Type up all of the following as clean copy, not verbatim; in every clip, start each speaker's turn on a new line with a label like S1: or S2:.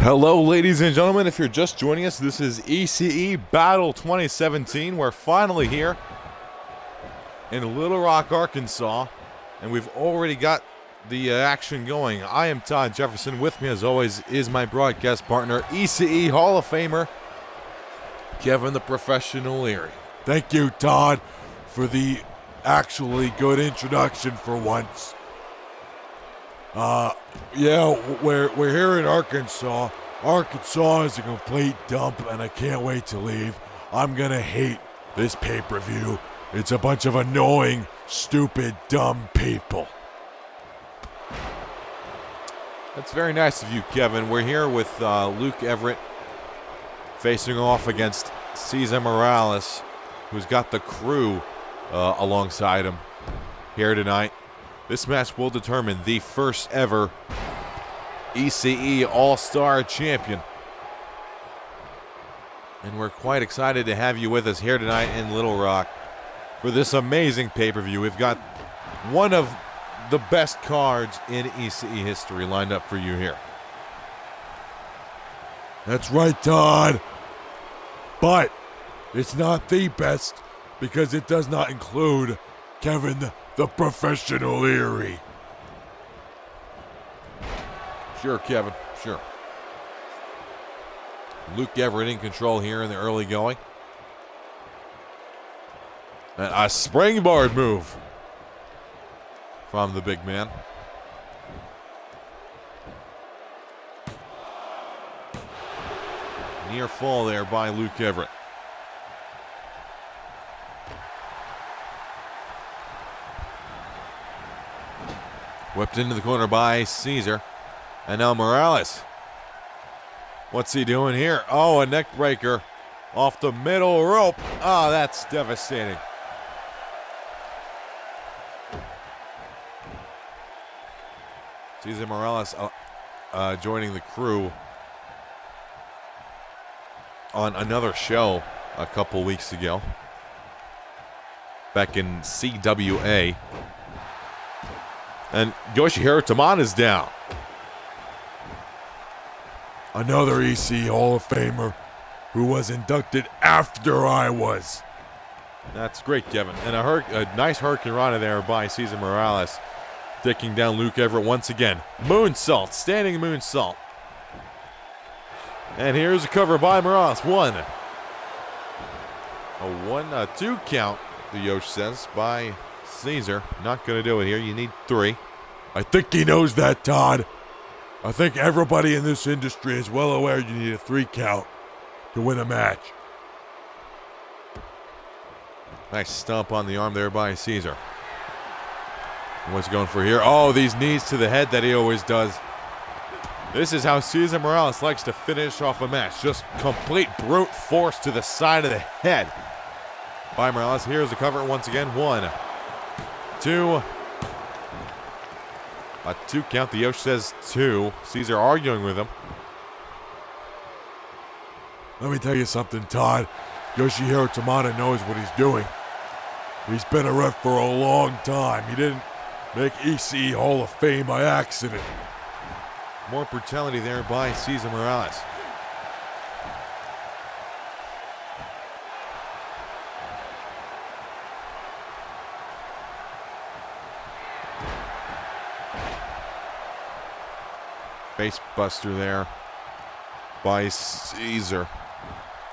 S1: Hello, ladies and gentlemen. If you're just joining us, this is Ece Battle 2017. We're finally here in Little Rock, Arkansas, and we've already got the action going. I am Todd Jefferson. With me, as always, is my broadcast partner, Ece Hall of Famer, Kevin the Professional Leary.
S2: Thank you, Todd, for the actually good introduction for once. We're here in Arkansas. Arkansas is a complete dump, and I can't wait to leave. I'm gonna hate this pay-per-view. It's a bunch of annoying, stupid, dumb people.
S1: That's very nice of you, Kevin. We're here with Luke Everett facing off against Cesar Morales, who's got the crew alongside him here tonight. This match will determine the first ever ECE All-Star Champion. And we're quite excited to have you with us here tonight in Little Rock for this amazing pay-per-view. We've got one of the best cards in ECE history lined up for you here.
S2: That's right, Todd. But it's not the best because it does not include Kevin the Professional Leary.
S1: Sure, Kevin, sure. Luke Everett in control here in the early going. And a springboard move from the big man. Near fall there by Luke Everett. Whipped into the corner by Cesar. And now Morales. What's he doing here? Oh, a neck breaker off the middle rope. Oh, that's devastating. Cesar Morales joining the crew on another show a couple weeks ago. Back in CWA. And Yoshihiro Tamana's down.
S2: Another EC Hall of Famer who was inducted after I was.
S1: That's great, Kevin. And a nice hurricane rana there by Cesar Morales. Taking down Luke Everett once again. Moonsault, standing moonsault. And here's a cover by Morales. A 2 count, the Yosh says, by Cesar. Not going to do it here. You need 3.
S2: I think he knows that, Todd. I think everybody in this industry is well aware you need a 3 count to win a match.
S1: Nice stomp on the arm there by Cesar. What's he going for here? Oh, these knees to the head that he always does. This is how Cesar Morales likes to finish off a match. Just complete brute force to the side of the head by Morales. Here's the cover once again. 1, 2. A 2 count. The Yosh says 2. Cesar arguing with him.
S2: Let me tell you something, Todd. Yoshihiro Tamana knows what he's doing. He's been a ref for a long time. He didn't make ECE Hall of Fame by accident.
S1: More brutality there by Cesar Morales. Face buster there by Cesar.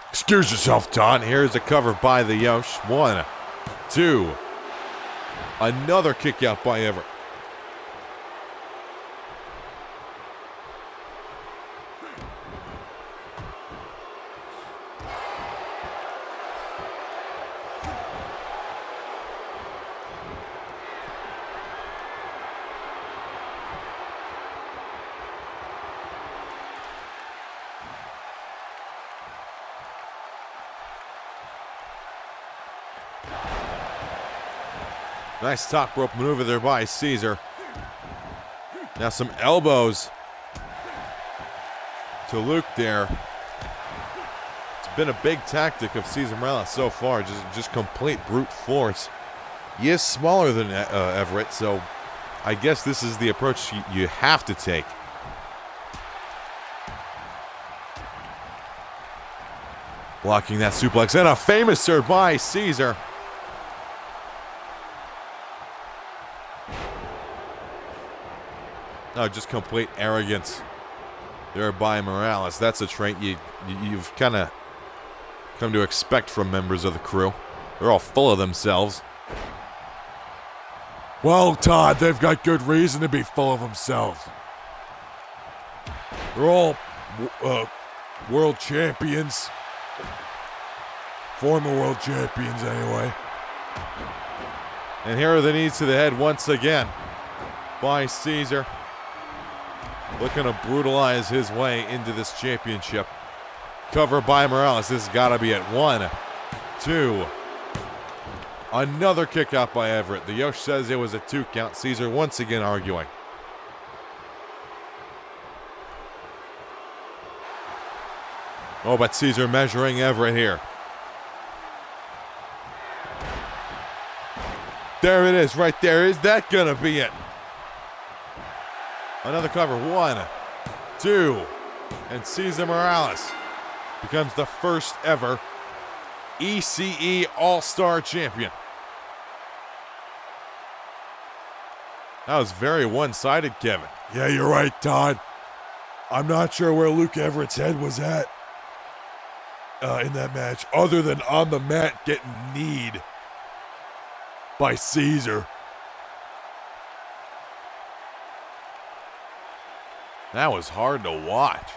S2: Excuse yourself, Todd.
S1: And here's a cover by the Yosh. 1, 2. Another kick out by Everett. Nice top rope maneuver there by Cesar. Now some elbows to Luke there. It's been a big tactic of Cesar Morales so far, just complete brute force. He is smaller than Everett, so I guess this is the approach you have to take. Blocking that suplex and a famous serve by Caesar. Oh, just complete arrogance there by Morales. That's a trait you've kind of come to expect from members of the crew. They're all full of themselves.
S2: Well, Todd, they've got good reason to be full of themselves. They're all world champions. Former world champions, anyway.
S1: And here are the knees to the head once again by Caesar. Looking to brutalize his way into this championship. Cover by Morales. This has got to be at 1, 2. Another kick out by Everett. The Yosh says it was a 2 count. Caesar once again arguing. Oh, but Caesar measuring Everett here. There it is, right there. Is that going to be it? Another cover. 1, 2. And Caesar Morales becomes the first ever ECE All-Star Champion. That was very one-sided, Kevin.
S2: Yeah, you're right, Todd. I'm not sure where Luke Everett's head was at in that match, other than on the mat getting kneed by Caesar.
S1: That was hard to watch.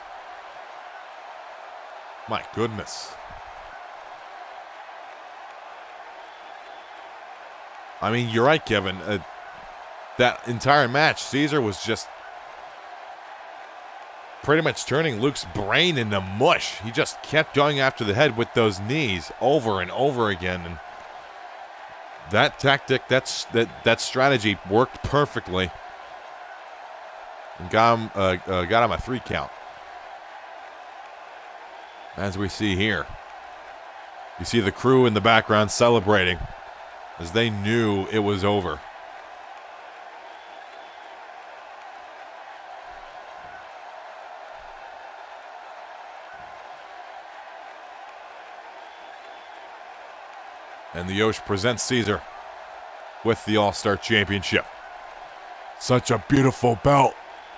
S1: My goodness. I mean, you're right, Kevin. That entire match, Caesar was just pretty much turning Luke's brain into mush. He just kept going after the head with those knees over and over again. And that tactic, that strategy worked perfectly. And got him a 3 count. As we see here. You see the crew in the background celebrating as they knew it was over. And the Yosh presents Caesar with the All-Star Championship.
S2: Such a beautiful belt.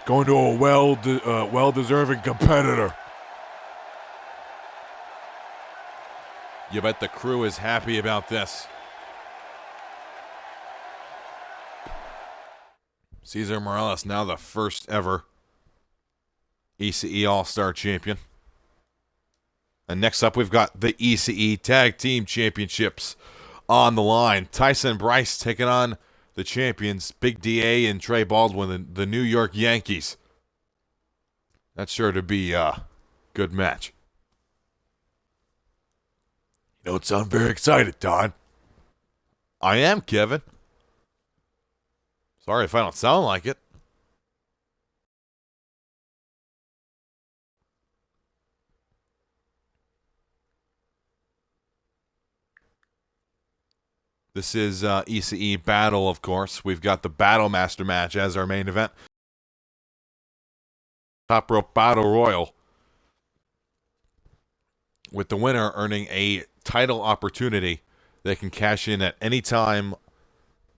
S2: Going to a well-deserving competitor.
S1: You bet the crew is happy about this. Caesar Morales now the first ever ECE All-Star Champion. And next up, we've got the ECE Tag Team Championships on the line. Tyson Bryce taking on the champions, Big DA and Trey Baldwin, the New York Yankees. That's sure to be a good match.
S2: You don't sound very excited, Todd.
S1: I am, Kevin. Sorry if I don't sound like it. This is ECE Battle, of course. We've got the Battle Master match as our main event. Top Rope Battle Royal. With the winner earning a title opportunity they can cash in at any time,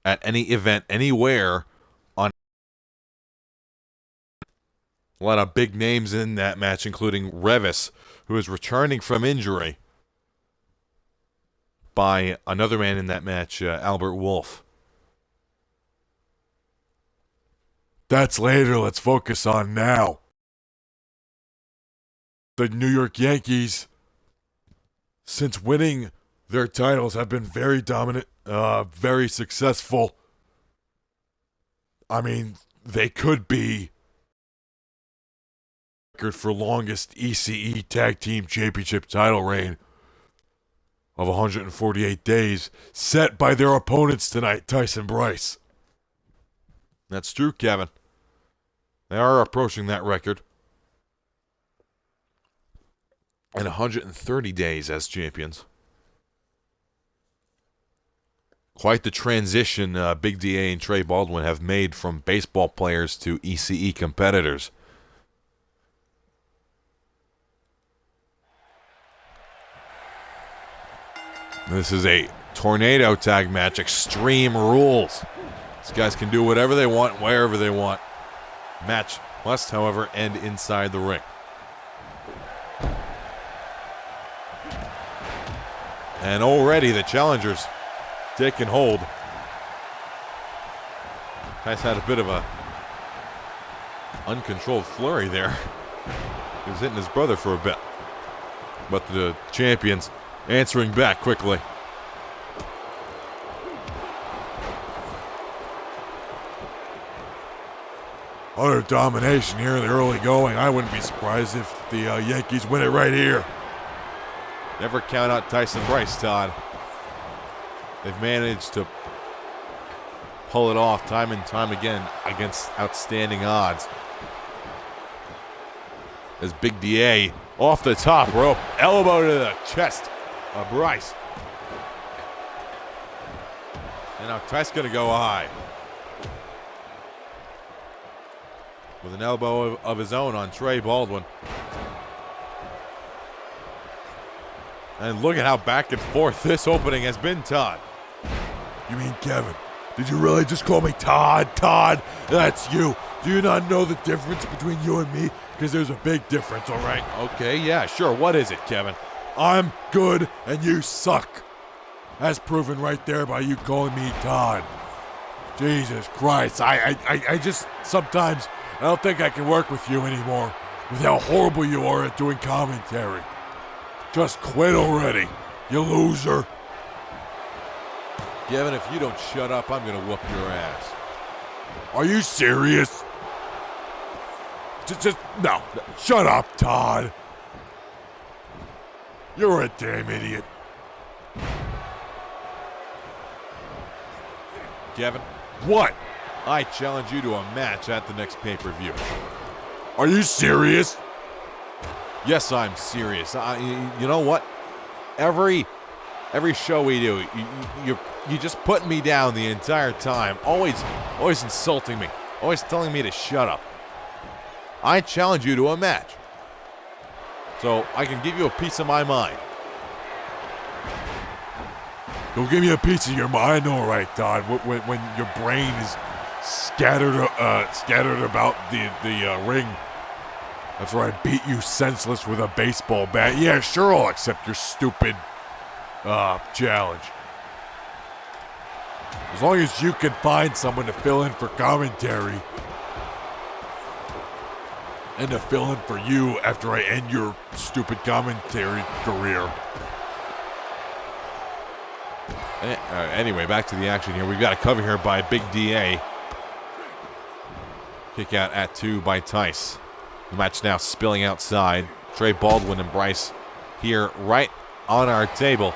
S1: at any event, anywhere. On a lot of big names in that match, including Revis, who is returning from injury, by another man in that match, Albert Wolf.
S2: That's later. Let's focus on now. The New York Yankees, since winning their titles, have been very dominant, very successful. I mean, they could be record for longest ECE Tag Team Championship title reign of 148 days, set by their opponents tonight, Tyson Bryce.
S1: That's true, Kevin. They are approaching that record. And 130 days as champions. Quite the transition Big DA and Trey Baldwin have made from baseball players to ECE competitors. This is a tornado tag match. Extreme rules. These guys can do whatever they want, wherever they want. Match must, however, end inside the ring. And already the challengers taking hold. Tice had a bit of a uncontrolled flurry there. He was hitting his brother for a bit. But the champions answering back quickly.
S2: Utter domination here in the early going. I wouldn't be surprised if the Yankees win it right here.
S1: Never count out Tyson Bryce, Todd. They've managed to pull it off time and time again against outstanding odds. As Big DA off the top rope, elbow to the chest of Bryce. And now Tyson gonna go high. With an elbow of his own on Trey Baldwin. And look at how back and forth this opening has been, Todd.
S2: You mean Kevin? Did you really just call me Todd? Todd, that's you. Do you not know the difference between you and me? Because there's a big difference, all right?
S1: Okay, yeah, sure. What is it, Kevin?
S2: I'm good and you suck. As proven right there by you calling me Todd. Jesus Christ, I just sometimes I don't think I can work with you anymore with how horrible you are at doing commentary. Just quit already, you loser.
S1: Kevin, if you don't shut up, I'm gonna whoop your ass.
S2: Are you serious? No. Shut up, Todd. You're a damn idiot.
S1: Kevin,
S2: what?
S1: I challenge you to a match at the next pay-per-view.
S2: Are you serious?
S1: Yes, I'm serious. You know what? Every show we do, you just putting me down the entire time. Always insulting me. Always telling me to shut up. I challenge you to a match. So I can give you a piece of my mind.
S2: Don't give me a piece of your mind, all right, Todd. When your brain is scattered about the ring after I beat you senseless with a baseball bat. Yeah, sure, I'll accept your stupid challenge. As long as you can find someone to fill in for commentary and to fill in for you after I end your stupid commentary career.
S1: Anyway, back to the action here. We've got a cover here by Big DA. Kick out at 2 by Tice. The match now spilling outside. Trey Baldwin and Bryce here right on our table.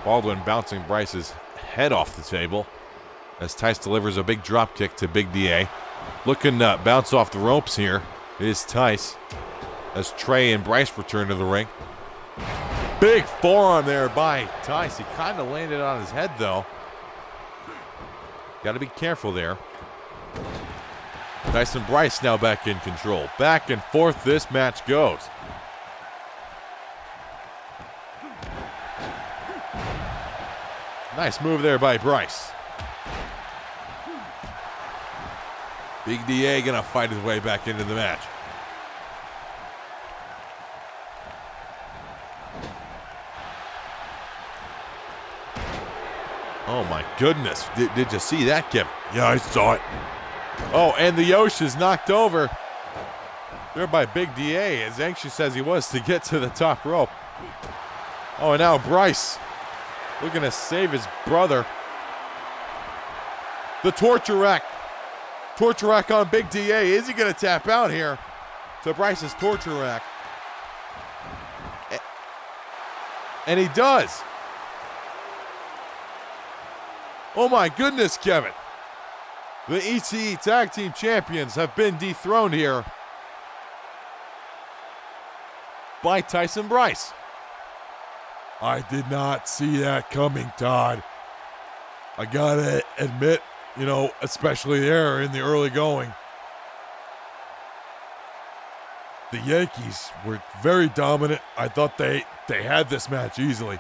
S1: Baldwin bouncing Bryce's head off the table as Tice delivers a big drop kick to Big DA. Looking to bounce off the ropes here is Tice as Trey and Bryce return to the ring. Big forearm there by Tice. He kind of landed on his head, though. Got to be careful there. Tice and Bryce now back in control. Back and forth this match goes. Nice move there by Bryce. Big DA gonna fight his way back into the match. Oh my goodness. Did you see that, Kevin?
S2: Yeah, I saw it.
S1: Oh, and the Yosh is knocked over there by Big DA, as anxious as he was to get to the top rope. Oh, and now Bryce looking to save his brother. The torture rack. Torture rack on Big DA. Is he going to tap out here to Bryce's torture rack? And he does. Oh my goodness, Kevin. The ECE Tag Team Champions have been dethroned here by Tyson Bryce.
S2: I did not see that coming, Todd. I gotta admit, especially there in the early going. the Yankees were very dominant. I thought they had this match easily.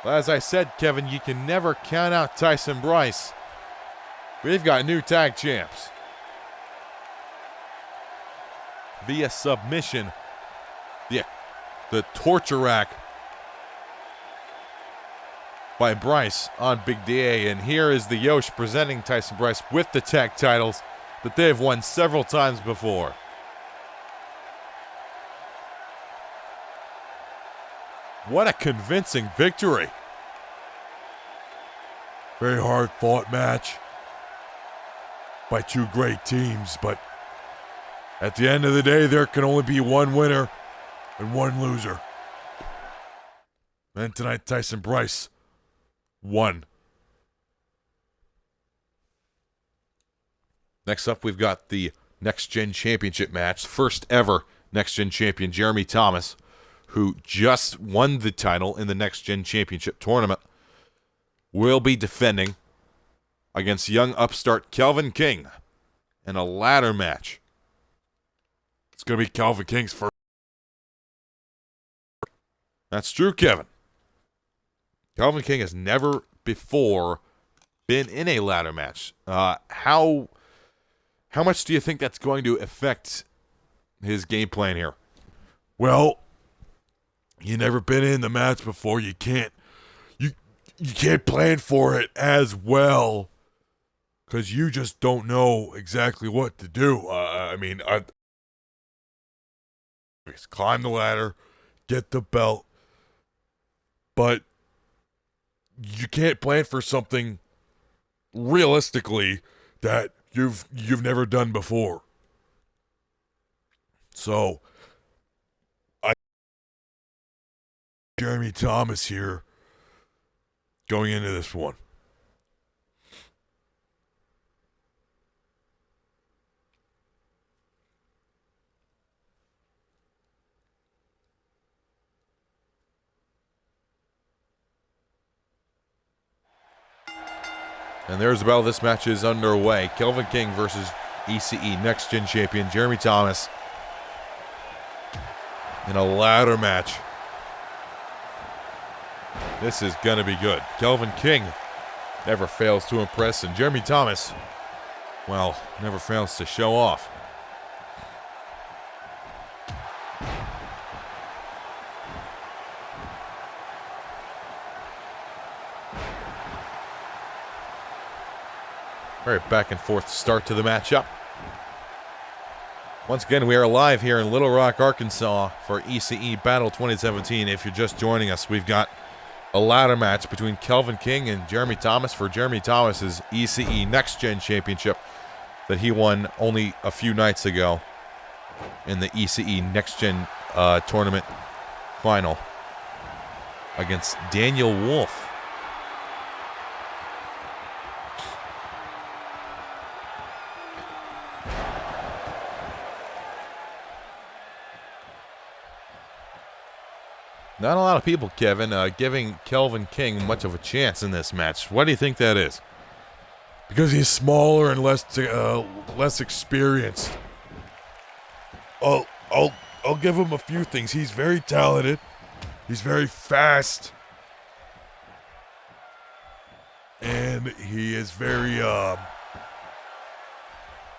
S1: Well, as I said, Kevin, you can never count out Tyson Bryce. We've got new tag champs. Via submission, the torture rack by Bryce on Big DA. And here is the Yosh presenting Tyson Bryce with the tag titles that they have won several times before. What a convincing victory.
S2: Very hard fought match by two great teams, but at the end of the day, there can only be one winner and one loser. And tonight, Tyson Bryce won.
S1: Next up, we've got the Next Gen Championship match. First ever Next Gen Champion, Jeremy Thomas, who just won the title in the Next Gen Championship tournament, will be defending against young upstart Kelvin King in a ladder match.
S2: It's going to be Kelvin King's first.
S1: That's true, Kevin. Kelvin King has never before been in a ladder match. How much do you think that's going to affect his game plan here?
S2: Well, you never been in the match before. You can't plan for it as well because you just don't know exactly what to do. Climb the ladder, get the belt, but you can't plan for something realistically that you've never done before. So, Jeremy Thomas here going into this one.
S1: And there's the battle. This match is underway. Kelvin King versus ECE Next Gen Champion Jeremy Thomas in a ladder match. This is going to be good. Kelvin King never fails to impress, and Jeremy Thomas, well, never fails to show off. Very back and forth start to the matchup. Once again, we are live here in Little Rock, Arkansas for ECE Battle 2017. If you're just joining us, we've got a ladder match between Kelvin King and Jeremy Thomas for Jeremy Thomas's ECE Next Gen Championship that he won only a few nights ago in the ECE Next Gen tournament final against Daniel Wolf. Not a lot of people, Kevin, giving Kelvin King much of a chance in this match. Why do you think that is?
S2: Because he's smaller and less experienced. I'll give him a few things. He's very talented. He's very fast. And he is very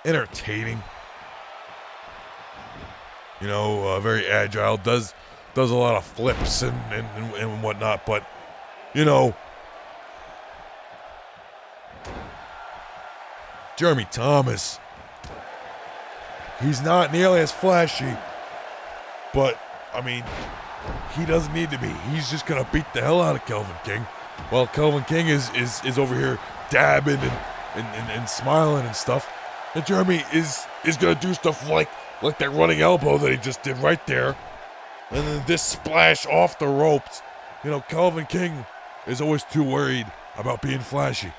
S2: entertaining. You know, very agile. Does a lot of flips and whatnot, but, you know, Jeremy Thomas, he's not nearly as flashy, but, I mean, he doesn't need to be. He's just going to beat the hell out of Kelvin King, while Kelvin King is over here dabbing and smiling and stuff, and Jeremy is going to do stuff like that running elbow that he just did right there. And then this splash off the ropes. You know, Kelvin King is always too worried about being flashy.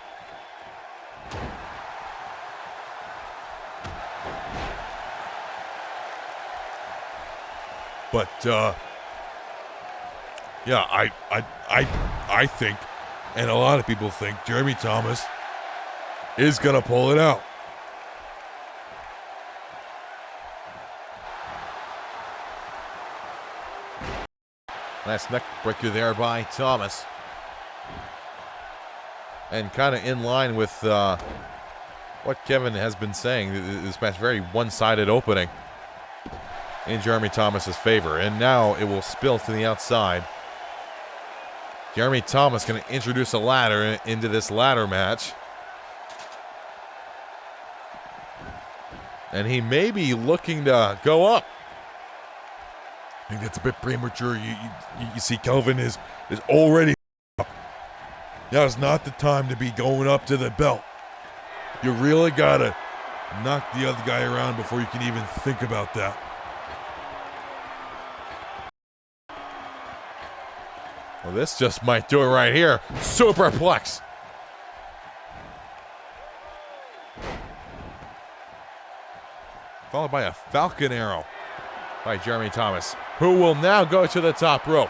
S2: But yeah, I think, and a lot of people think, Jeremy Thomas is gonna pull it out.
S1: Nice neck breaker there by Thomas. And kind of in line with what Kevin has been saying, this match, very one-sided opening in Jeremy Thomas's favor. And now it will spill to the outside. Jeremy Thomas going to introduce a ladder into this ladder match. And he may be looking to go up.
S2: I think that's a bit premature. You see, Kelvin is already up. Now is not the time to be going up to the belt. You really gotta knock the other guy around before you can even think about that.
S1: Well, this just might do it right here. Superplex. Followed by a Falcon Arrow by Jeremy Thomas, who will now go to the top rope.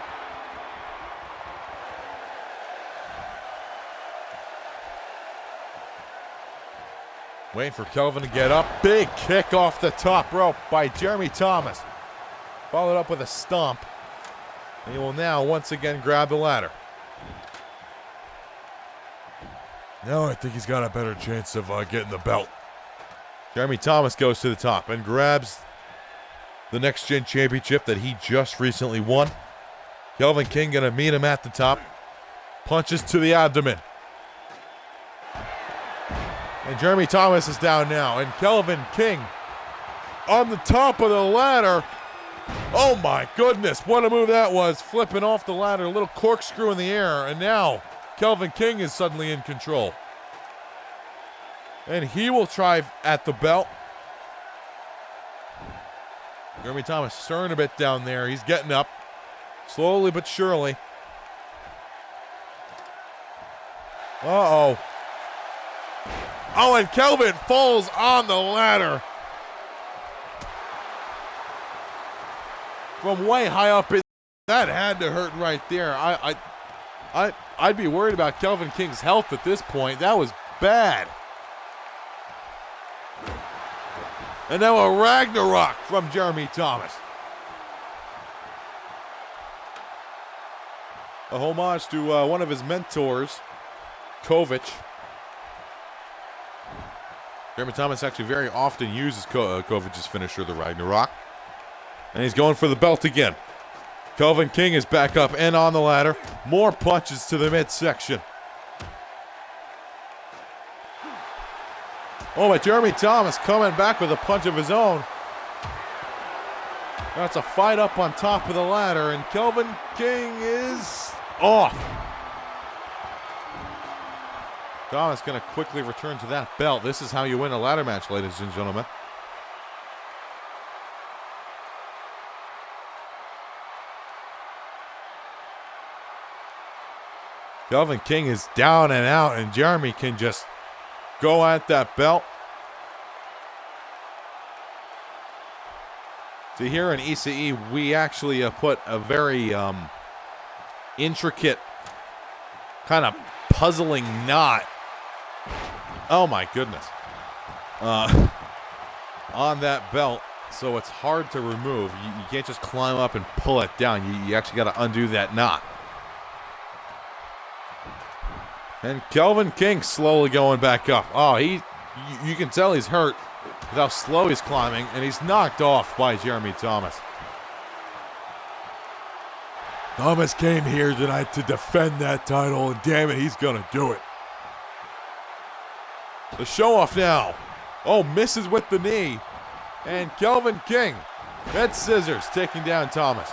S1: Waiting for Kelvin to get up. Big kick off the top rope by Jeremy Thomas. Followed up with a stomp. And he will now once again grab the ladder.
S2: Now I think he's got a better chance of getting the belt.
S1: Jeremy Thomas goes to the top and grabs the Next Gen Championship that he just recently won. Kelvin King gonna meet him at the top. Punches to the abdomen. And Jeremy Thomas is down now. And Kelvin King on the top of the ladder. Oh my goodness, what a move that was. Flipping off the ladder, a little corkscrew in the air. And now Kelvin King is suddenly in control. And he will try at the belt. Jeremy Thomas stirring a bit down there. He's getting up. Slowly but surely. Uh-oh. Oh, and Kelvin falls on the ladder. From way high up in. That had to hurt right there. I'd be worried about Kelvin King's health at this point. That was bad. And now a Ragnarok from Jeremy Thomas. A homage to one of his mentors, Kovic. Jeremy Thomas actually very often uses Kovic's finisher, the Ragnarok. And he's going for the belt again. Kelvin King is back up and on the ladder. More punches to the midsection. Oh, but Jeremy Thomas coming back with a punch of his own. That's a fight up on top of the ladder, and Kelvin King is off. Thomas going to quickly return to that belt. This is how you win a ladder match, ladies and gentlemen. Kelvin King is down and out, and Jeremy can just go at that belt. See, here in ECE, we actually put a very intricate, kind of puzzling knot. Oh my goodness. On that belt, so it's hard to remove. You can't just climb up and pull it down. You actually got to undo that knot. And Kelvin King slowly going back up. Oh, you can tell he's hurt with how slow he's climbing, and he's knocked off by Jeremy Thomas.
S2: Thomas came here tonight to defend that title, and damn it, he's gonna do it.
S1: The show off now. Oh, misses with the knee. And Kelvin King, head scissors, taking down Thomas.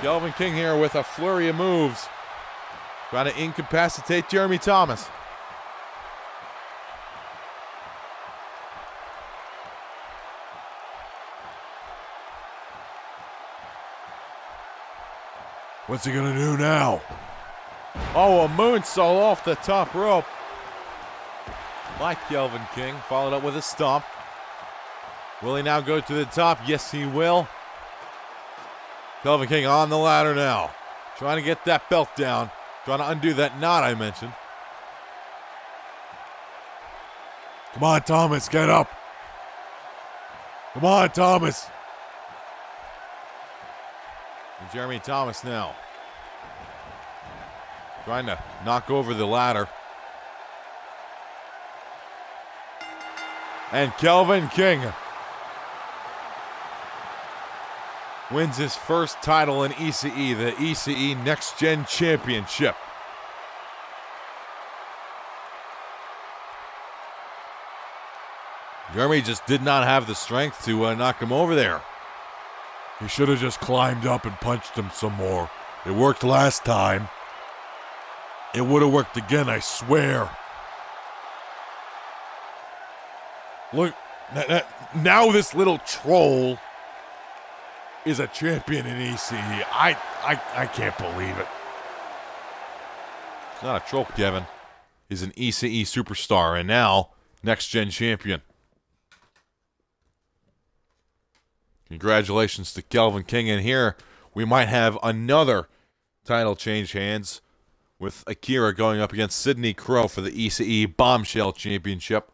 S1: Kelvin King here with a flurry of moves. Trying to incapacitate Jeremy Thomas.
S2: What's he gonna do now?
S1: Oh, a moonsault off the top rope by Kelvin King, followed up with a stomp. Will he now go to the top? Yes, he will. Kelvin King on the ladder now. Trying to get that belt down. Trying to undo that knot I mentioned.
S2: Come on, Thomas, get up. Come on, Thomas.
S1: And Jeremy Thomas now. Trying to knock over the ladder. And Kelvin King wins his first title in ECE, the ECE Next Gen Championship. Jeremy just did not have the strength to knock him over there.
S2: He should have just climbed up and punched him some more. It worked last time. It would have worked again, I swear. Look, now this little troll is a champion in ECE. I can't believe it.
S1: He's not a troll, Kevin. He's an ECE superstar and now Next Gen Champion. Congratulations to Kelvin King. And here we might have another title change hands with Akira going up against Sidney Crow for the ECE Bombshell Championship.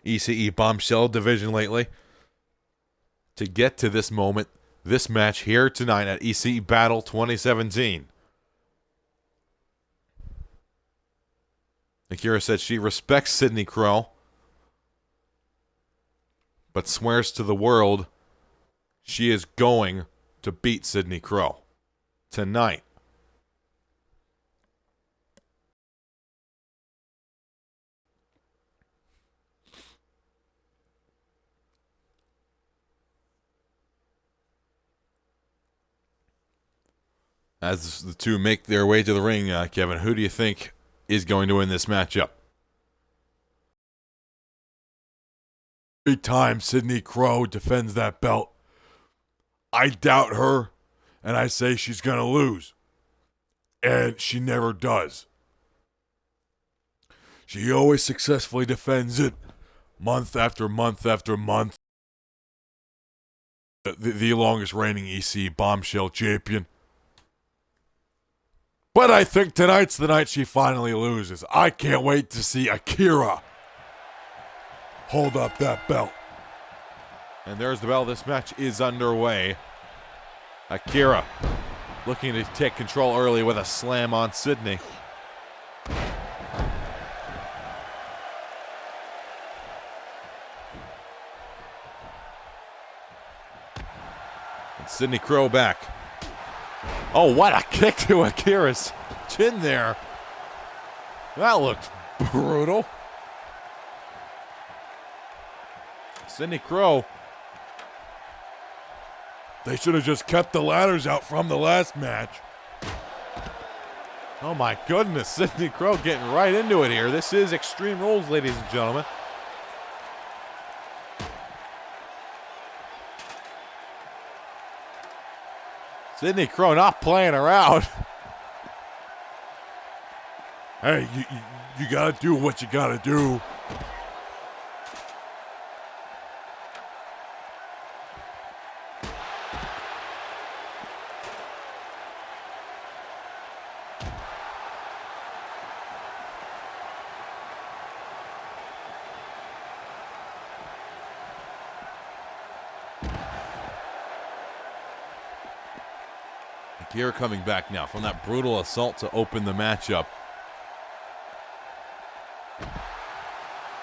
S1: ECE Bombshell division lately. To get to this moment, this match here tonight at ECE Battle 2017. Akira said she respects Sidney Crow, but swears to the world she is going to beat Sidney Crow tonight. As the two make their way to the ring, Kevin, who do you think is going to win this matchup?
S2: Every time Sidney Crow defends that belt, I doubt her, and I say she's going to lose. And she never does. She always successfully defends it, month after month after month. The longest reigning ECE Bombshell champion. But I think tonight's the night she finally loses. I can't wait to see Akira hold up that belt.
S1: And there's the bell. This match is underway. Akira looking to take control early with a slam on Sidney. And Sidney Crow back. Oh, what a kick to Akira's chin there. That looked brutal. Sidney Crow.
S2: They should have just kept the ladders out from the last match.
S1: Oh my goodness, Sidney Crow getting right into it here. This is Extreme Rules, ladies and gentlemen. Sidney Crow not playing around.
S2: Hey, you gotta do what you gotta do.
S1: Akira coming back now from that brutal assault to open the matchup.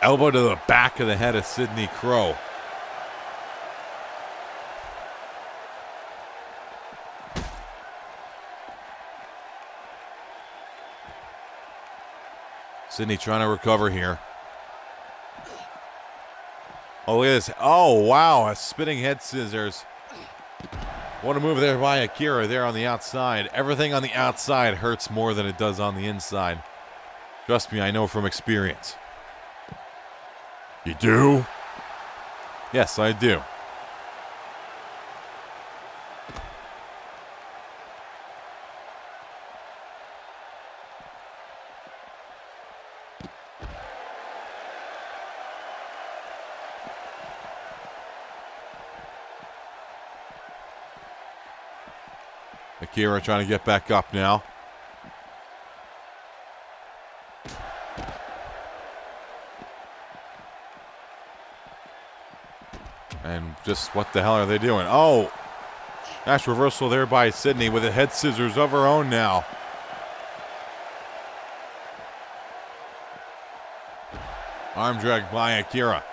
S1: Elbow to the back of the head of Sidney Crow. Sidney trying to recover here. Oh, look at this. Oh, wow. A spinning head scissors. What a move there by Akira there on the outside. Everything on the outside hurts more than it does on the inside. Trust me, I know from experience.
S2: You do?
S1: Yes, I do. Akira trying to get back up now. And just what the hell are they doing? Oh, nice reversal there by Sydney with a head scissors of her own now. Arm drag by Akira.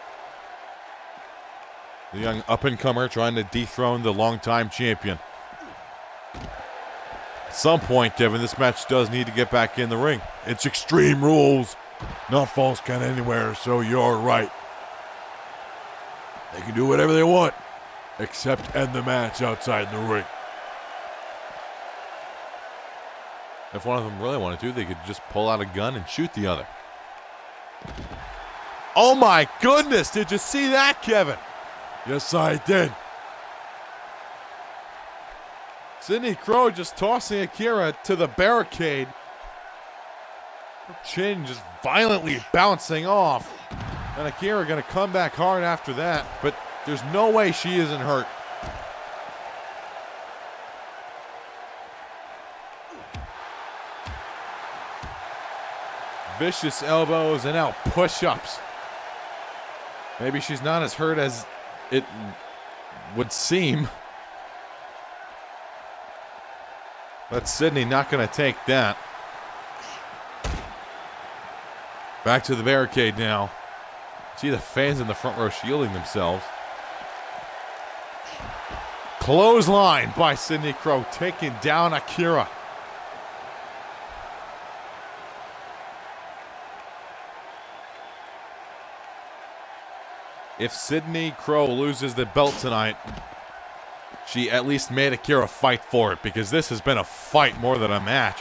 S1: The young up-and-comer trying to dethrone the longtime champion. At some point, Kevin, this match does need to get back in the ring.
S2: It's Extreme Rules, not false count anywhere, so you're right. They can do whatever they want, except end the match outside the ring.
S1: If one of them really wanted to, they could just pull out a gun and shoot the other. Oh my goodness, did you see that, Kevin?
S2: Yes, I did.
S1: Sydney Crow just tossing Akira to the barricade. Her chin just violently bouncing off. And Akira going to come back hard after that, but there's no way she isn't hurt. Vicious elbows and now push-ups. Maybe she's not as hurt as it would seem. But Sydney not going to take that. Back to the barricade now. See the fans in the front row shielding themselves. Clothesline by Sydney Crow, taking down Akira. If Sydney Crow loses the belt tonight, she at least made Akira fight for it, because this has been a fight more than a match.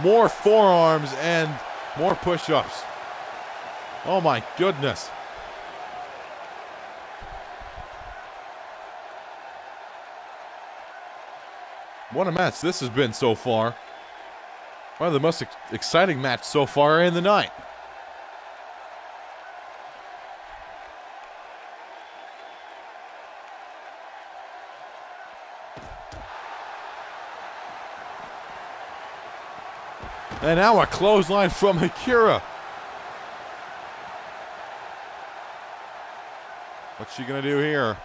S1: More forearms and more push-ups. Oh my goodness. What a match this has been so far. One of the most exciting matches so far in the night. And now a clothesline from Akira. What's she gonna do here?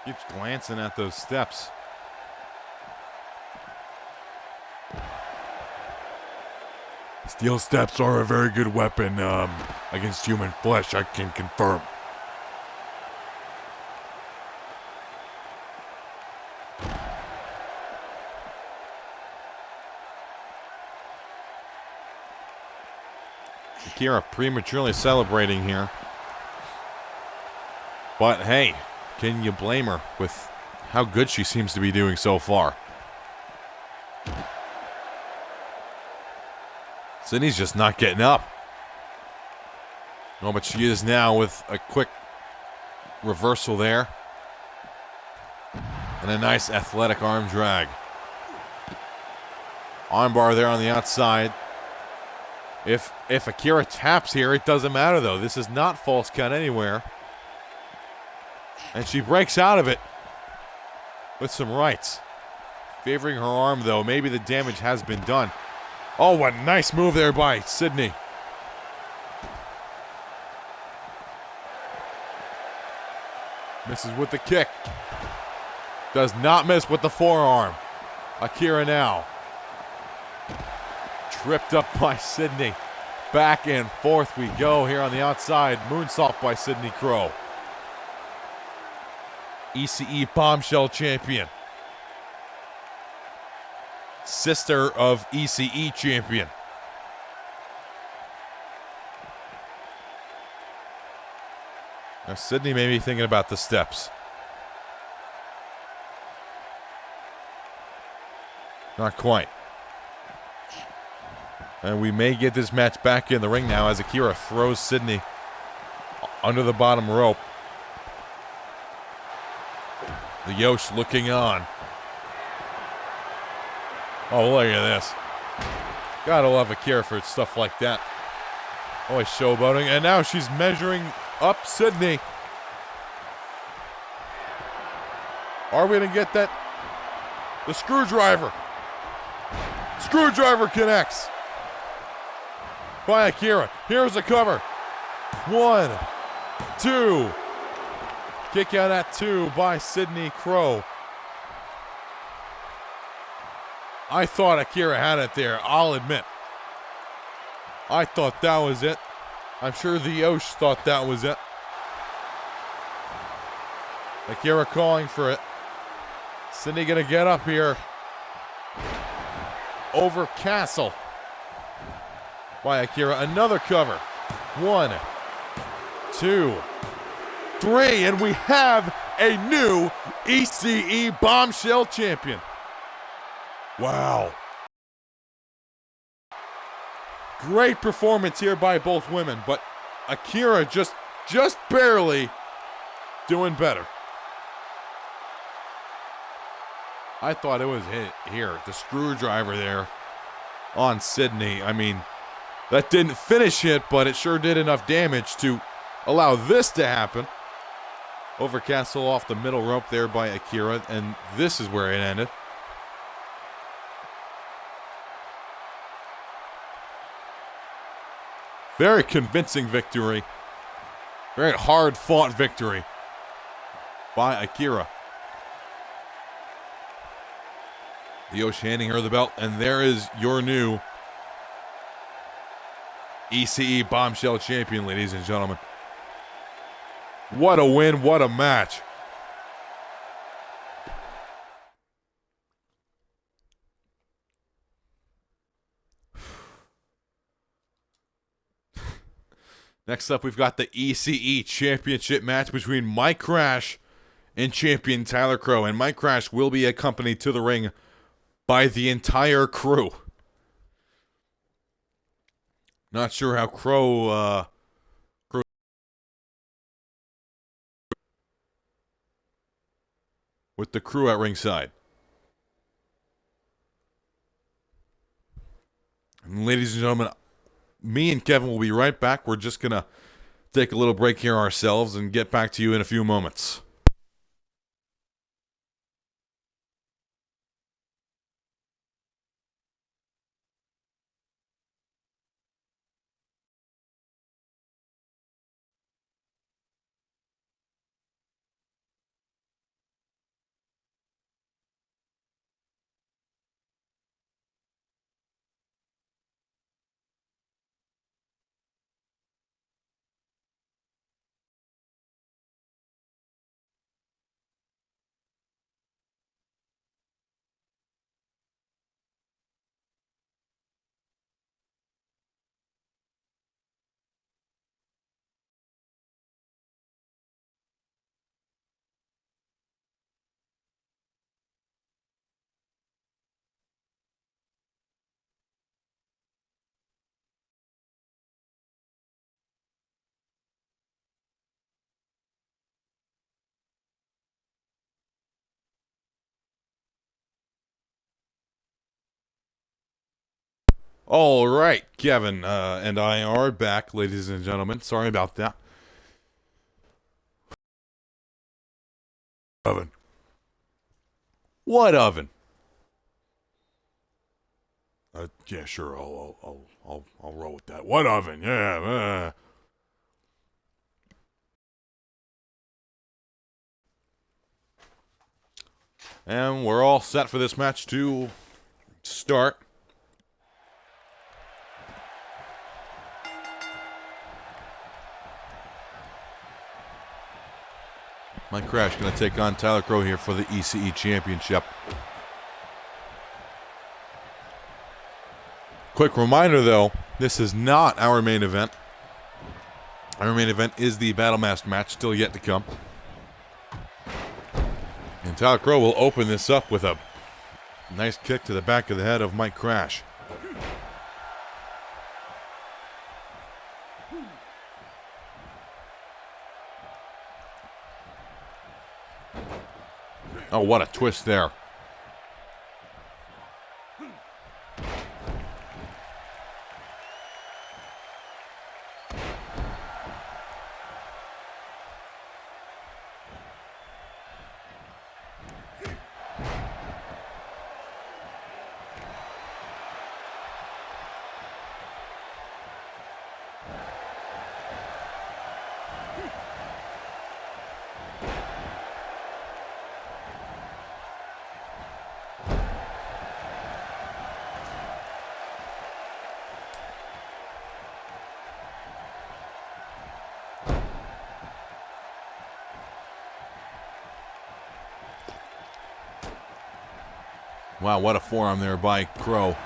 S1: Keeps glancing at those steps.
S2: Steel steps are a very good weapon against human flesh, I can confirm.
S1: Akira prematurely celebrating here. But hey, can you blame her with how good she seems to be doing so far? Sydney's just not getting up. Oh, but she is now with a quick reversal there. And a nice athletic arm drag. Armbar there on the outside. If Akira taps here, it doesn't matter though. This is not false count anywhere. And she breaks out of it with some rights. Favoring her arm though. Maybe the damage has been done. Oh, what a nice move there by Sydney. Misses with the kick. Does not miss with the forearm. Akira now. Tripped up by Sydney. Back and forth we go here on the outside. Moonsault by Sydney Crow. ECE Bombshell Champion. Sister of ECE Champion. Now Sydney may be thinking about the steps. Not quite. And we may get this match back in the ring now as Akira throws Sydney under the bottom rope. The Yosh looking on. Oh, look at this. Gotta love Akira for stuff like that. Always showboating. And now she's measuring up Sydney. Are we gonna get that? The screwdriver. Screwdriver connects. By Akira. Here's the cover. 1, 2. Kick out at 2 by Sydney Crow. I thought Akira had it there, I'll admit. I thought that was it. I'm sure the Osh thought that was it. Akira calling for it. Sydney gonna get up here. Over Castle. By Akira, another cover. 1, 2, 3, and we have a new ECE Bombshell champion.
S2: Wow.
S1: Great performance here by both women, but Akira just barely doing better. I thought it was hit here. The screwdriver there on Sydney. I mean, that didn't finish it, but it sure did enough damage to allow this to happen. Overcastle off the middle rope there by Akira, and this is where it ended. Very convincing victory. Very hard-fought victory by Akira. The Osh handing her the belt, and there is your new ECE Bombshell champion, ladies and gentlemen. What a win, what a match. Next up, we've got the ECE Championship match between Mike Crash and champion Tyler Crow. And Mike Crash will be accompanied to the ring by the entire crew. Not sure how Crow with the crew at ringside. And ladies and gentlemen, me and Kevin will be right back. We're just going to take a little break here ourselves and get back to you in a few moments. All right, Kevin and I are back, ladies and gentlemen. Sorry about that.
S2: Oven.
S1: What oven?
S2: Yeah, sure. I'll roll with that. What oven? Yeah.
S1: And we're all set for this match to start. Mike Crash going to take on Tyler Crow here for the ECE Championship. Quick reminder, though, this is not our main event. Our main event is the Battle Master match, still yet to come. And Tyler Crow will open this up with a nice kick to the back of the head of Mike Crash. Oh, what a twist there. Wow, what a forearm there by Crow.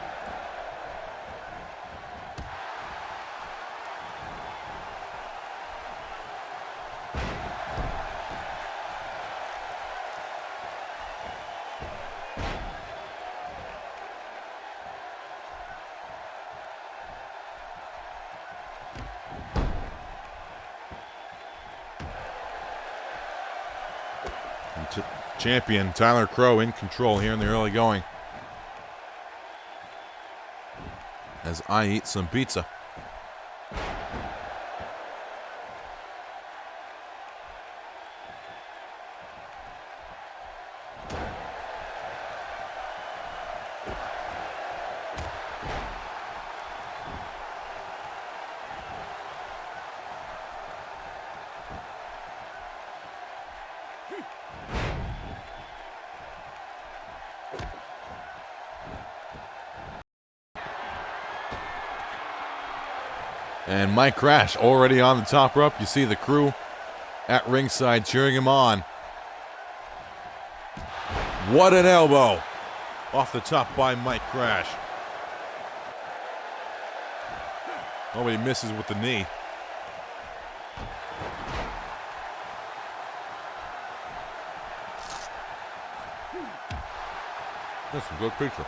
S1: Champion Tyler Crow in control here in the early going as I eat some pizza. And Mike Crash already on the top rope. You see the crew at ringside cheering him on. What an elbow off the top by Mike Crash. Nobody misses with the knee. That's some good picture.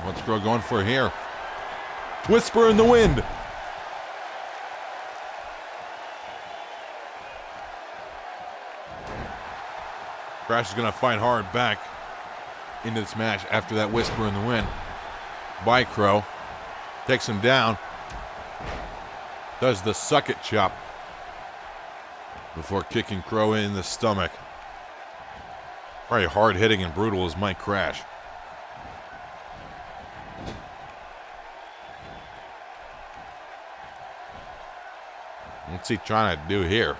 S1: What's Crow going for here? Whisper in the wind. Crash is going to fight hard back into this match after that whisper in the wind by Crow. Takes him down. Does the suck it chop before kicking Crow in the stomach. Very hard hitting and brutal is Mike Crash. What's he trying to do here?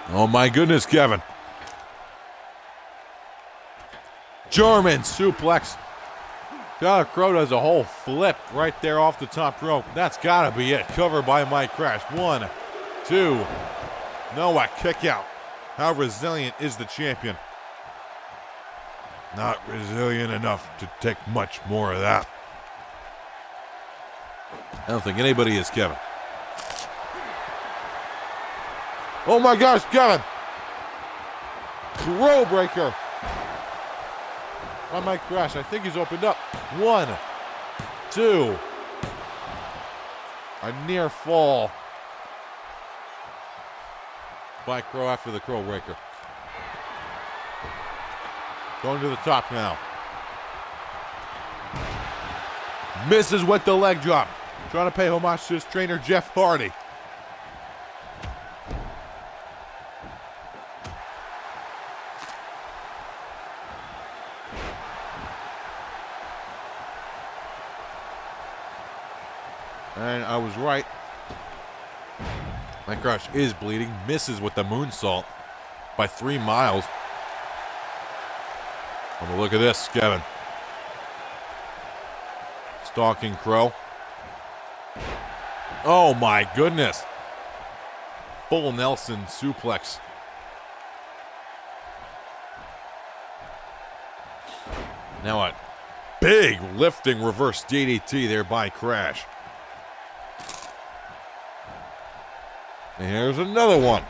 S1: Oh my goodness, Kevin. German suplex. Tyler Crow does a whole flip right there off the top rope. That's got to be it. Covered by Mike Crash. 1, 2. Noah kick out. How resilient is the champion? Not resilient enough to take much more of that. I don't think anybody is, Kevin. Oh my gosh, Kevin! Crow breaker by Mike Crash. I think he's opened up. 1, 2. A near fall by Crow after the Crow breaker. Going to the top now. Misses with the leg drop. Trying to pay homage to his trainer, Jeff Hardy. And I was right. Mike Crash is bleeding. Misses with the moonsault by 3 miles. Have a look at this, Kevin. Stalking Crow. Oh my goodness. Full Nelson suplex. Now a big lifting reverse DDT there by Crash. And here's another one.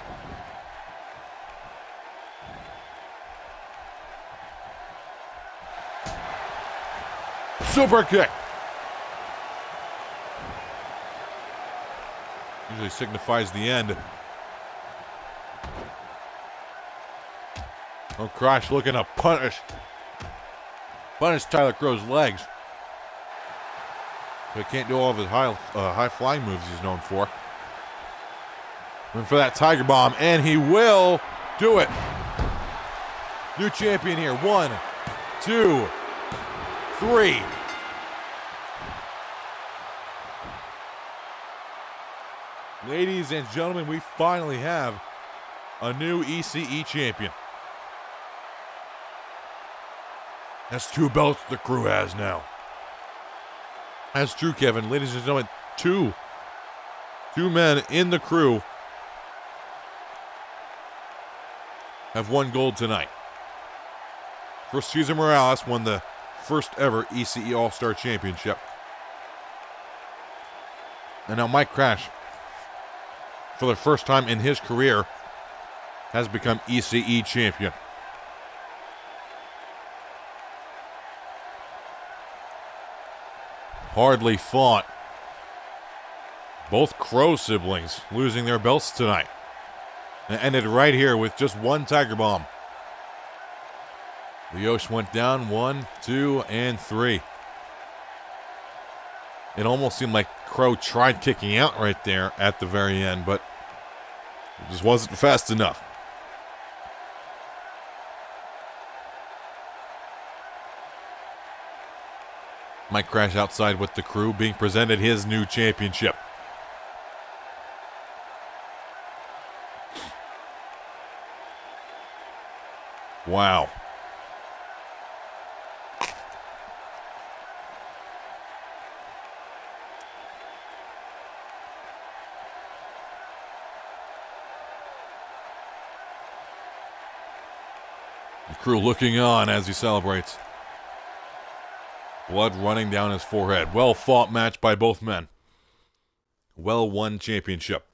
S1: Super kick. Usually signifies the end. Oh, Crash looking to punish Tyler Crow's legs. But he can't do all of his high flying moves he's known for. Went for that Tiger Bomb, and he will do it. New champion here. 1, 2, 3. Ladies and gentlemen, we finally have a new ECE champion.
S2: That's 2 belts the crew has now.
S1: That's true, Kevin. Ladies and gentlemen, two men in the crew have won gold tonight. First, Cesar Morales won the first ever ECE All-Star Championship. And now Mike Crash, for the first time in his career, has become ECE champion. Hardly fought. Both Crow siblings losing their belts tonight. And ended right here with just one Tiger Bomb. The Yosh went down 1, 2, and 3. It almost seemed like Crow tried kicking out right there at the very end, but it just wasn't fast enough. Mike Crash outside with the crew being presented his new championship. Wow. The crew looking on as he celebrates. Blood running down his forehead. Well fought match by both men. Well won championship.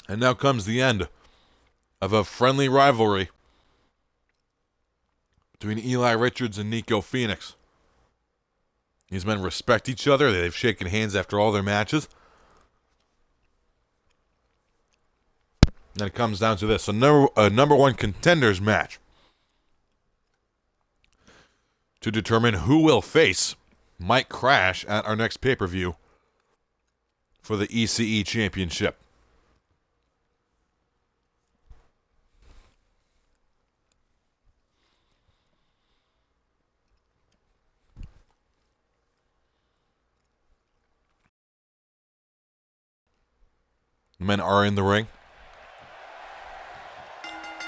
S1: And now comes the end of a friendly rivalry between Eli Richards and Nico Phoenix. These men respect each other. They've shaken hands after all their matches. And then it comes down to this, a number one contenders match to determine who will face Mike Crash at our next pay-per-view for the ECE Championship. The men are in the ring.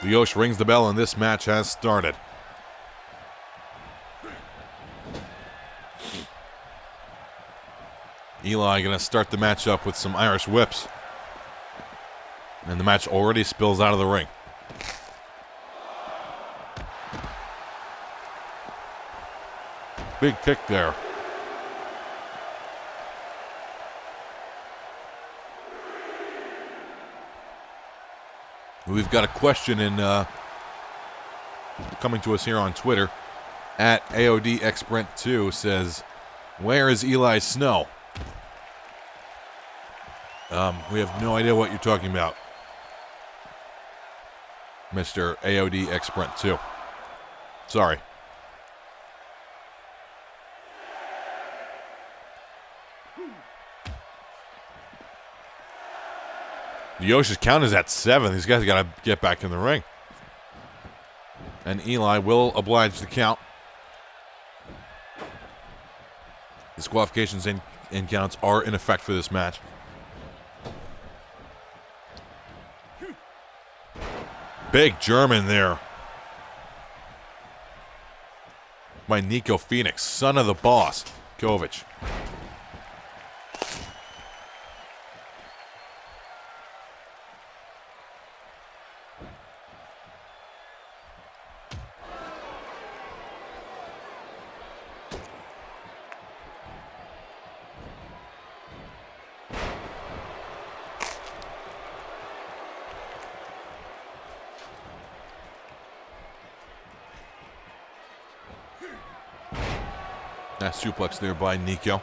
S1: The Yosh rings the bell and this match has started. Eli going to start the match up with some Irish whips. And the match already spills out of the ring. Big kick there. We've got a question coming to us here on Twitter. At AODXBrent2 says, where is Eli Snow? We have no idea what you're talking about, Mr. AODXBrent2. Sorry. The Yosh's count is at 7. These guys got to get back in the ring. And Eli will oblige the count. Disqualifications and counts are in effect for this match. Big German there by Nico Phoenix, son of the boss, Kovic. That suplex there by Nico.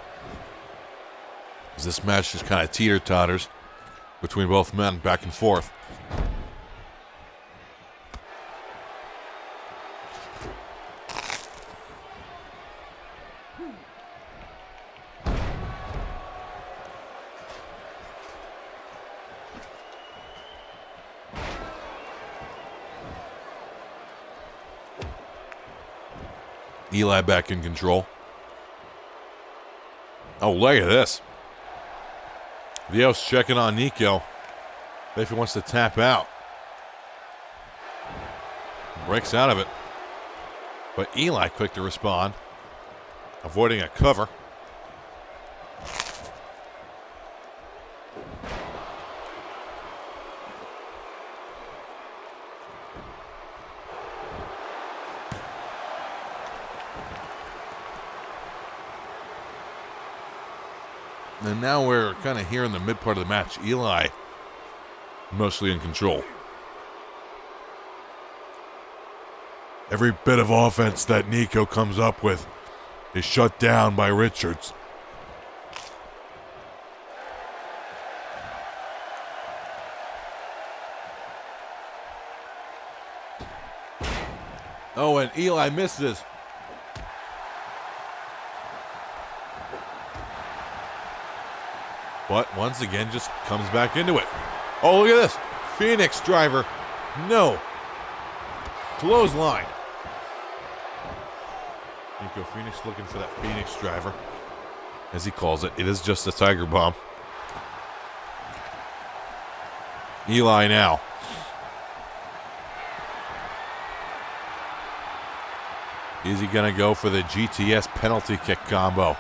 S1: As this match just kind of teeter-totters between both men, back and forth. Eli back in control. Oh, look at this. Vio's checking on Nico if he wants to tap out. Breaks out of it. But Eli quick to respond, avoiding a cover. And now we're kind of here in the mid part of the match. Eli mostly in control.
S2: Every bit of offense that Nico comes up with is shut down by Richards.
S1: Oh, and Eli misses. But once again, just comes back into it. Oh, look at this. Phoenix driver. No. Clothesline. Nico Phoenix looking for that Phoenix driver, as he calls it. It is just a Tiger Bomb. Eli now. Is he going to go for the GTS penalty kick combo?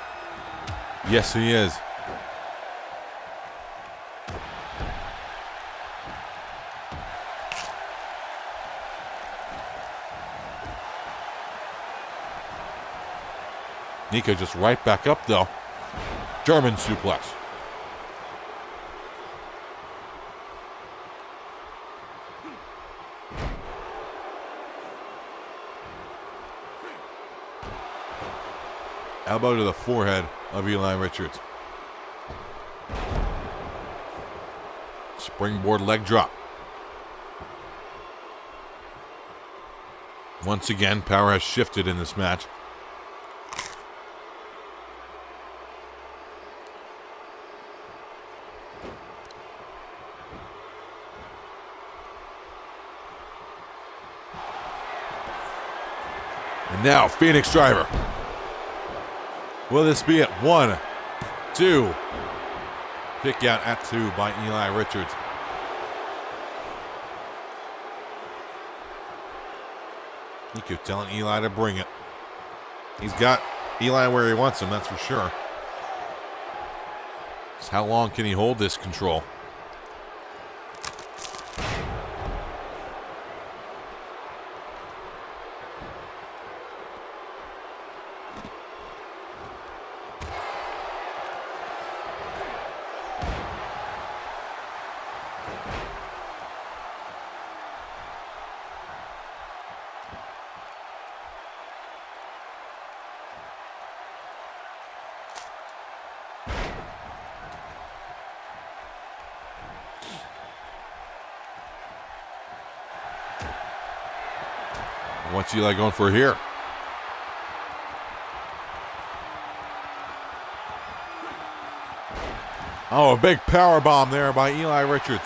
S1: Yes, he is. Nico just right back up, though. German suplex. Elbow to the forehead of Eli Richards. Springboard leg drop. Once again, power has shifted in this match. And now, Phoenix driver. Will this be it? 1, 2. Kick out at 2 by Eli Richards. Nico telling Eli to bring it. He's got Eli where he wants him, that's for sure. So how long can he hold this control? What's Eli going for here? Oh, a big power bomb there by Eli Richards.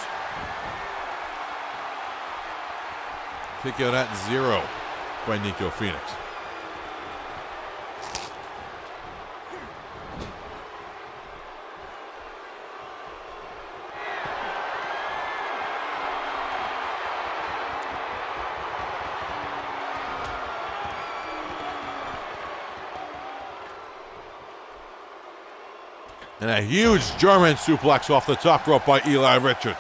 S1: Kick out at 0 by Nico Phoenix. And a huge German suplex off the top rope by Eli Richards.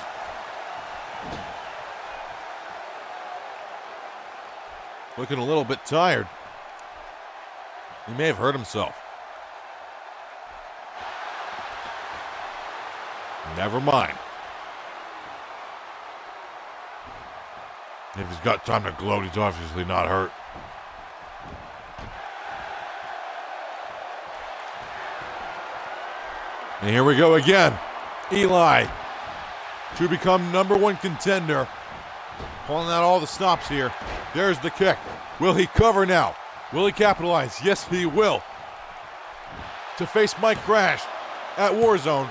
S1: Looking a little bit tired. He may have hurt himself. Never mind. If he's got time to gloat, he's obviously not hurt. And here we go again. Eli to become #1 contender. Pulling out all the stops here. There's the kick. Will he cover now? Will he capitalize? Yes, he will. To face Mike Crash at Warzone.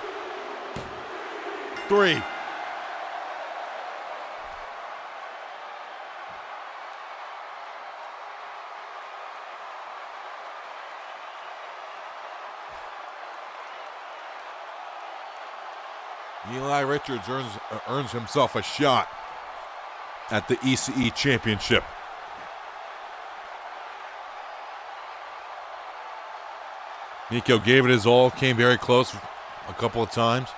S1: 3. Eli Richards earns himself a shot at the ECE Championship. Nico gave it his all, came very close a couple of times.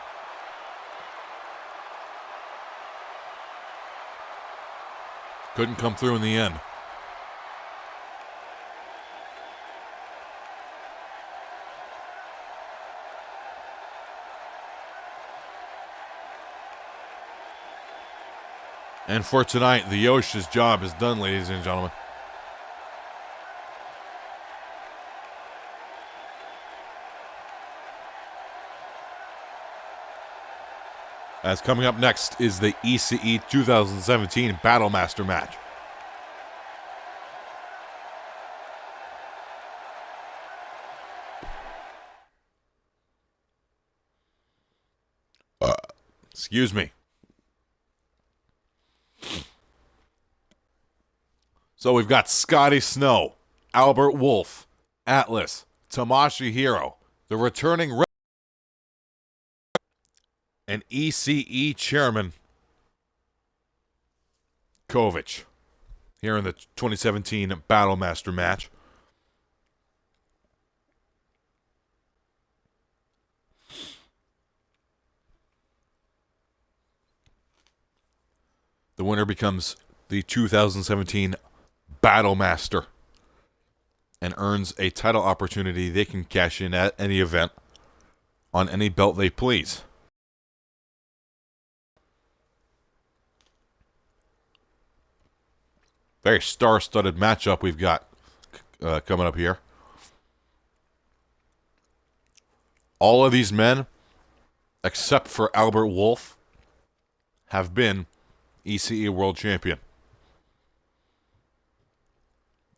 S1: Couldn't come through in the end. And for tonight, the Yosha's job is done, ladies and gentlemen. As coming up next is the ECE 2017 Battle Master match. Excuse me. So we've got Scotty Snow, Albert Wolf, Atlas, Tamashi Hiro, the returning and ECE chairman, Kovic, here in the 2017 Battle Master match. The winner becomes the 2017 Battle Master and earns a title opportunity they can cash in at any event on any belt they please. Very star-studded matchup we've got coming up here. All of these men, except for Albert Wolf, have been ECE World Champion.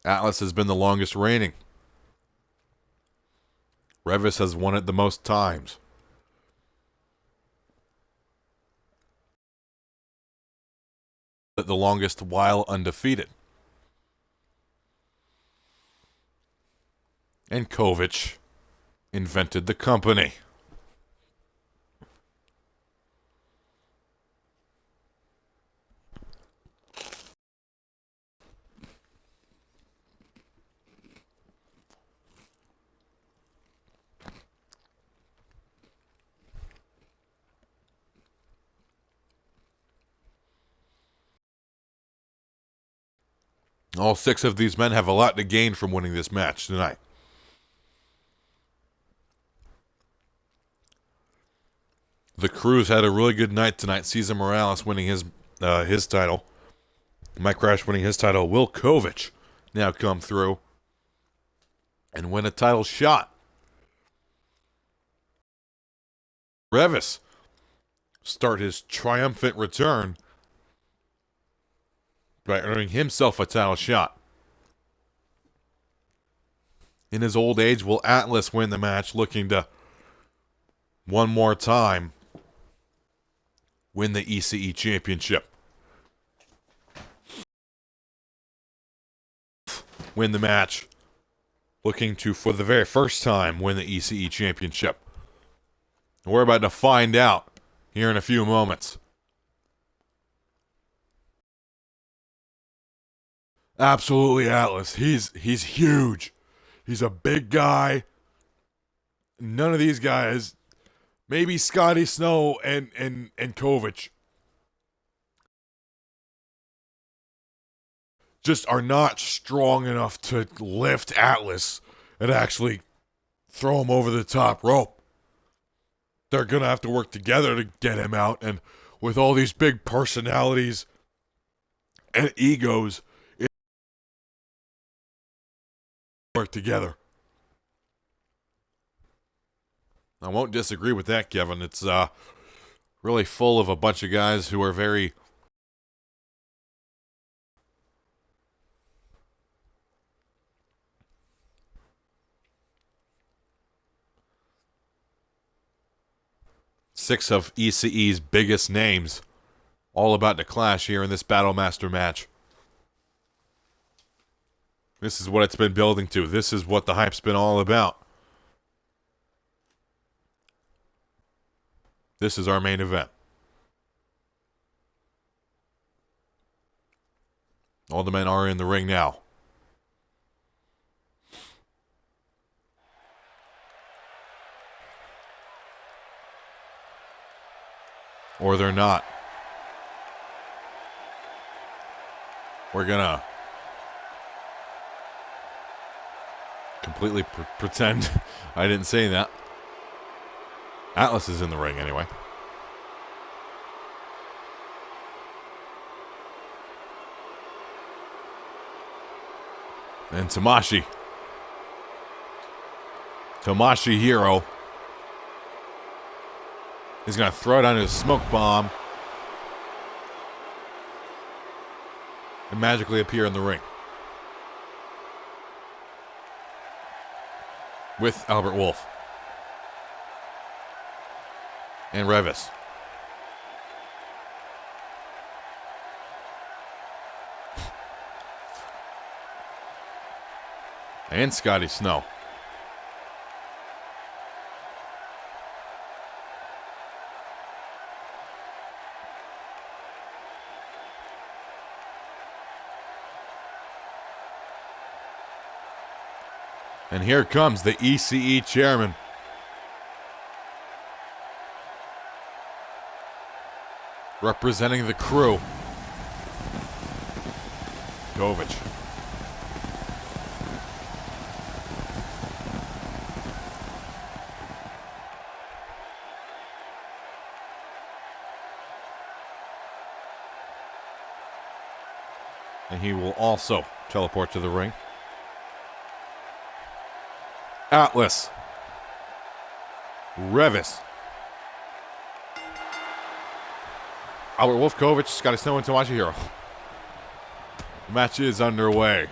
S1: Atlas has been the longest reigning. Revis has won it the most times. The longest while undefeated. And Kovic invented the company. All 6 of these men have a lot to gain from winning this match tonight. The Crews had a really good night tonight. Cesar Morales winning his title. Mike Crash winning his title. Will Kovic now come through and win a title shot. Revis start his triumphant return by earning himself a title shot. In his old age, will Atlas win the match, looking to one more time win the ECE Championship? Win the match, looking to, for the very first time, win the ECE Championship. We're about to find out here in a few moments.
S2: Absolutely, Atlas. He's huge. He's a big guy. None of these guys, maybe Scotty Snow and Kovic, just are not strong enough to lift Atlas and actually throw him over the top rope. They're going to have to work together to get him out, and with all these big personalities and egos, work together.
S1: I won't disagree with that, Kevin. It's really full of a bunch of guys who are very six of ECE's biggest names all about to clash here in this Battle Master match. This is what it's been building to. This is what the hype's been all about. This is our main event. All the men are in the ring now. Or they're not. We're gonna completely pretend I didn't say that. Atlas is in the ring anyway. And Tomoshi Hero is going to throw down his smoke bomb and magically appear in the ring with Albert Wolf and Revis. And Scotty Snow. And here comes the ECE chairman. Representing the crew. Kovic. And he will also teleport to the ring. Atlas. Revis. Albert Wolf, Kovic, Scotty Snow, and Tomoshi Hero. The match is underway.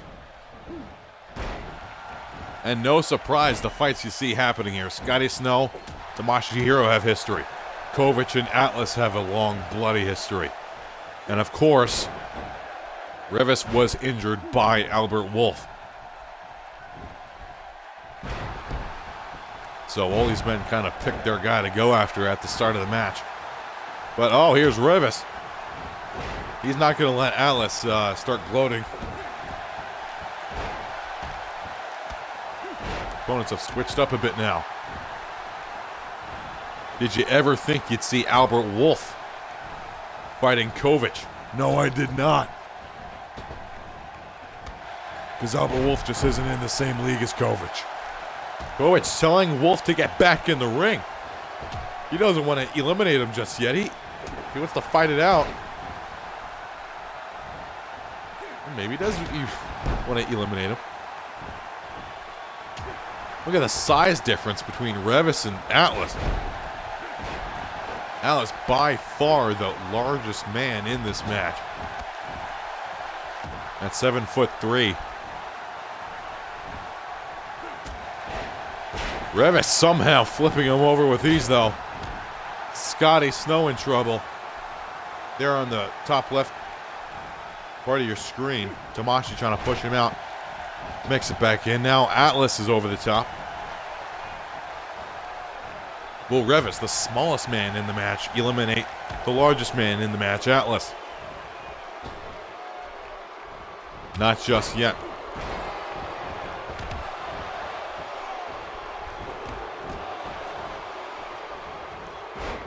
S1: And no surprise, the fights you see happening here. Scotty Snow, Tomoshi Hero have history. Kovic and Atlas have a long, bloody history. And of course, Revis was injured by Albert Wolf. So all these men kind of picked their guy to go after at the start of the match. But, oh, here's Revis. He's not going to let Atlas start gloating. Opponents have switched up a bit now. Did you ever think you'd see Albert Wolf fighting Kovic?
S2: No, I did not. Because Albert Wolf just isn't in the same league as Kovic.
S1: Kovic telling Wolf to get back in the ring. He doesn't want to eliminate him just yet. He wants to fight it out. Maybe he does want to eliminate him. Look at the size difference between Revis and Atlas. Atlas by far the largest man in this match. At 7'3". Revis somehow flipping him over with ease, though. Scotty Snow in trouble. There on the top left part of your screen. Tomoshi trying to push him out. Makes it back in. Now Atlas is over the top. Will Revis, the smallest man in the match, eliminate the largest man in the match, Atlas? Not just yet.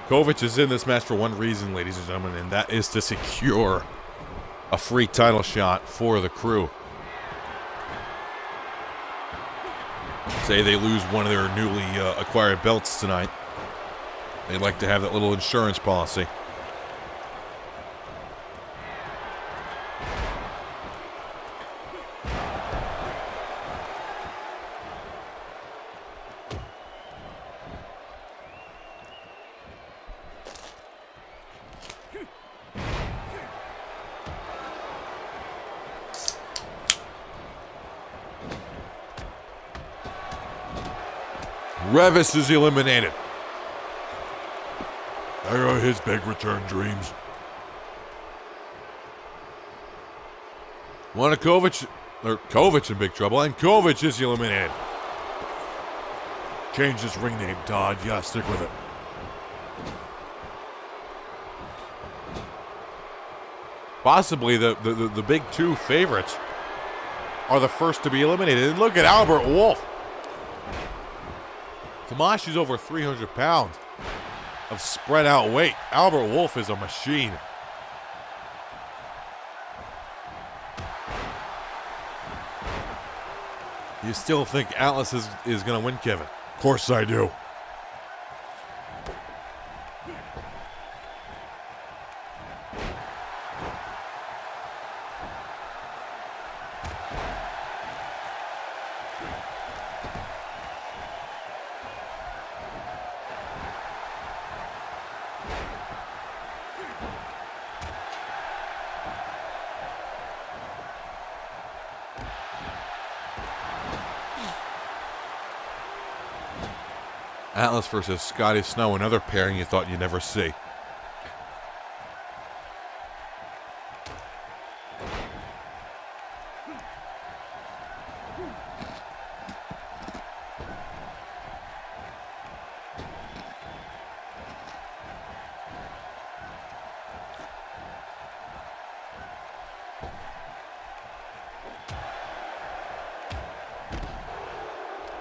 S1: Kovic is in this match for one reason, ladies and gentlemen, and that is to secure a free title shot for the crew. Say they lose one of their newly acquired belts tonight. They'd like to have that little insurance policy. Revis is eliminated.
S2: There go his big return dreams.
S1: Kovic in big trouble, and Kovic is eliminated.
S2: Change his ring name, Todd. Yeah, stick with it.
S1: Possibly the big two favorites are the first to be eliminated. And look at Albert Wolf. Tamashi's over 300 pounds of spread out weight. Albert Wolf is a machine. You still think Atlas is going to win, Kevin?
S2: Of course I do.
S1: Atlas versus Scotty Snow, another pairing you thought you'd never see.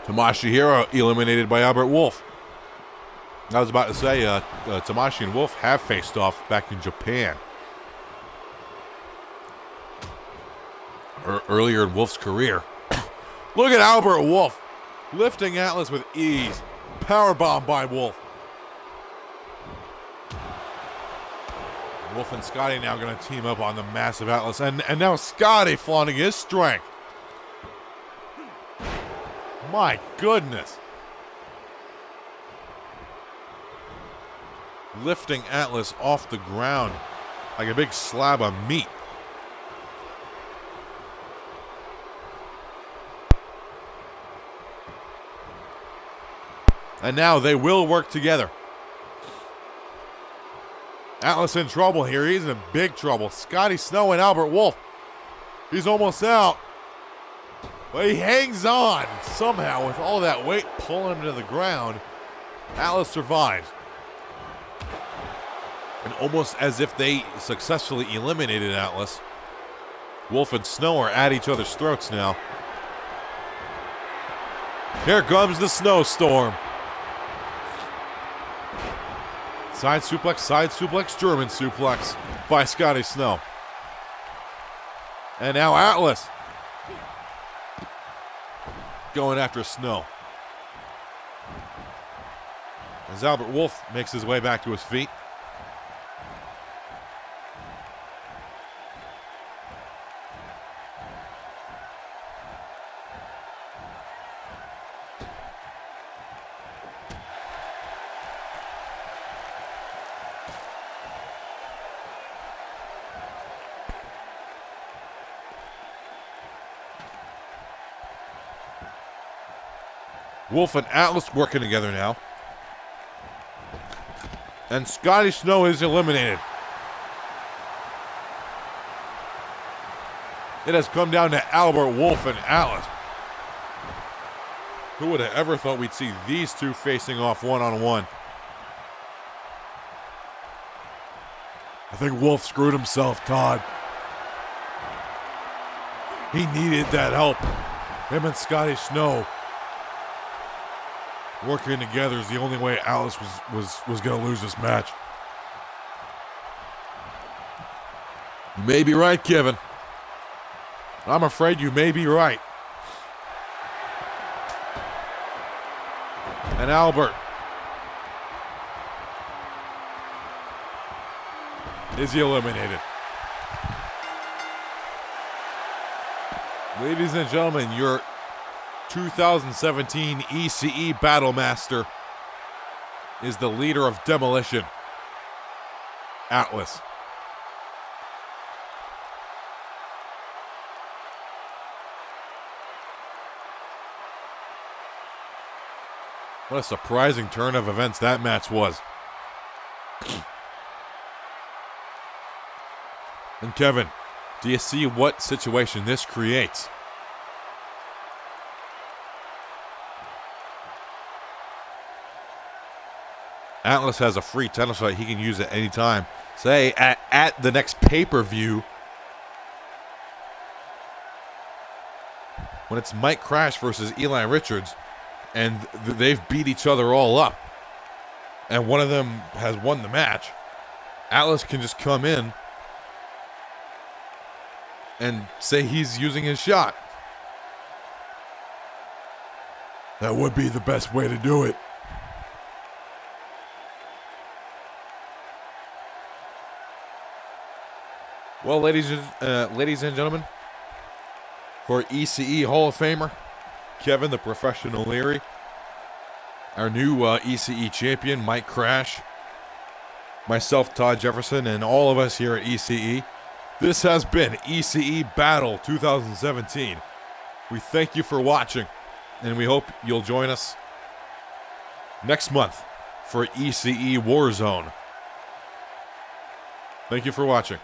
S1: Tamashihiro eliminated by Albert Wolf. I was about to say, Tamashi and Wolf have faced off back in Japan. Earlier in Wolf's career. Look at Albert Wolf lifting Atlas with ease. Powerbomb by Wolf. Wolf and Scotty now going to team up on the massive Atlas. And now Scotty flaunting his strength. My goodness. Lifting Atlas off the ground like a big slab of meat. And now they will work together. Atlas in trouble here. He's in big trouble. Scotty Snow and Albert Wolf. He's almost out. But he hangs on somehow with all that weight pulling him to the ground. Atlas survives. And almost as if they successfully eliminated Atlas, Wolf and Snow are at each other's throats now. Here comes the snowstorm. Side suplex, German suplex by Scotty Snow. And now Atlas going after Snow. As Albert Wolf makes his way back to his feet. Wolf and Atlas working together now. And Scotty Snow is eliminated. It has come down to Albert Wolf and Atlas. Who would have ever thought we'd see these two facing off one-on-one?
S2: I think Wolf screwed himself, Todd. He needed that help. Him and Scotty Snow working together is the only way Atlas was going to lose this match.
S1: You may be right, Kevin. I'm afraid you may be right. And Albert is eliminated. Ladies and gentlemen, your 2017 ECE Battle Master is the leader of Demolition, Atlas. What a surprising turn of events that match was. And Kevin, do you see what situation this creates? Atlas has a free title shot he can use at any time. Say, at the next pay-per-view, when it's Mike Crash versus Eli Richards, and they've beat each other all up, and one of them has won the match, Atlas can just come in and say he's using his shot.
S2: That would be the best way to do it.
S1: Well, ladies and gentlemen, for ECE Hall of Famer Kevin the Professional Leary, our new ECE champion Mike Crash, myself Todd Jefferson, and all of us here at ECE, this has been ECE Battle 2017. We thank you for watching, and we hope you'll join us next month for ECE Warzone. Thank you for watching.